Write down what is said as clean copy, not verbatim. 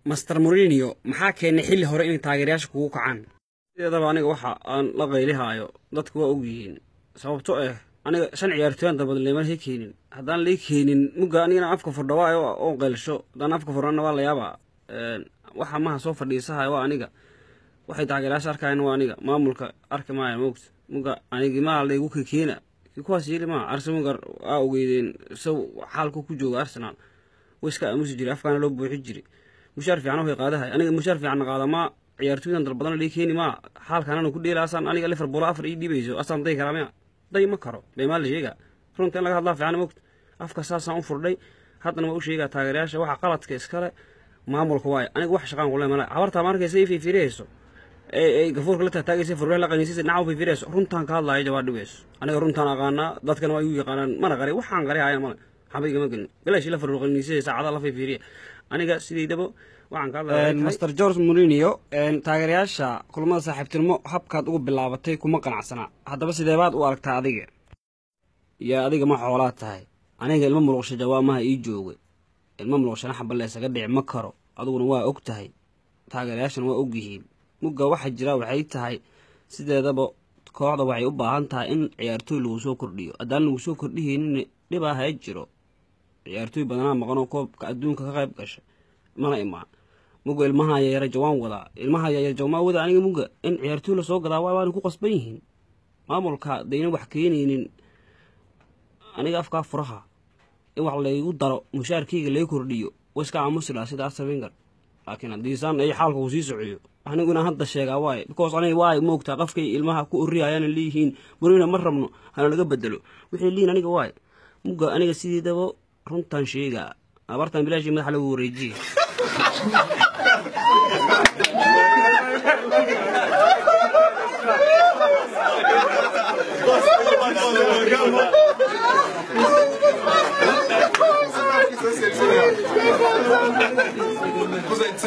Master Mourinho maxaa keenay xilli hore in taageerayaasha kugu kacaan sidaba aniga waxa aan la qaylihayo dadku waa og yihiin sababtoo ah aniga shan ciyaartoyaan dabad leeman keenin hadaan la keenin muga aniga afka furdhawaayo oo qeelsho dan afka furana waa la yaaba waxa ma soo fadhiisahay waa aniga waxay taageerayaasha arkayaan waa aniga maamulka arkamaaya moogta muga aniga ma la igu keena kuwaas yiri ma Arsenal aa ogeydeen soo xaalku ku jooga Arsenal wiska amusi jiri afkaan loo buuxi jiri mushaar fiican oo qaadahay aniga mushaar fiican qaada ma ciyaartoydan dal badan la keeni ma xaalkan anu ku dheelaasan aniga Liverpool afar ii dhibayso asan day karaamaya day ma karo deemaal sheega runtii laga hadlaa fiican moogta afka saasan u furdhay hadana waa u sheega taageerayaasha waxa qaladka iskale maamulka waay aniga wax shaqaan ku leeyahay abarta markaysa ay fiireyso ay gafoorka la taagaysa furre la qaniisay naaw fiireyso runtaan ka hadlaayo jawaab dhibayso aniga runtaan aqaana dadkana way u yaqaanaan mana qaray waxaan qaray ayaan ma xabiga ma galin galaashi la furro qaniisay saacada la fiiriye aniga sideedaba waxaan ka hadlayaa Master Jose Mourinho taageerayaasha kulmada saaxiibtinimo habkaad ugu bilaabatay kuma qanacsana hadaba sideebaad u aragtaa adiga adiga ma xoolaad tahay aniga ilmo muruqsha jawaamaha ii joogay ilmo muruqshana xabal la isaga dhici ma karo aduguna waa og tahay taageerayaashana waa og yihiin muga waxa jira waxay tahay sideedaba kooxda waxay u baahan tahay in ciyaartoy lagu soo kordhiyo hadaan lagu soo kordhiyeen dhibaa hay jiro ciyaartoy badan maqan oo koobka adduunka ka qayb gashay mana imaan muga ilmaha yar jawaan wada ilmaha yar jawaan wada aniga muga in ciyaartoy la soo gadaa waan ku qasban yihiin maamulka deena wax keenaynin aniga afka furaha in wax la igu daro mushaarkeyga la kordhiyo waska aamusila sida Wenger laakiin hadiisan ay xaalku sii socdo aniguna hadda sheega waay because aniga waay moogta qafkay ilmaha ku uriyayaan leeyihiin Mourinho ma rabno hana laga bedelo wixii liin aniga waay muga aniga sideedaba runtan sheega abartan bilaashi madax lagu wareejiye Vous êtes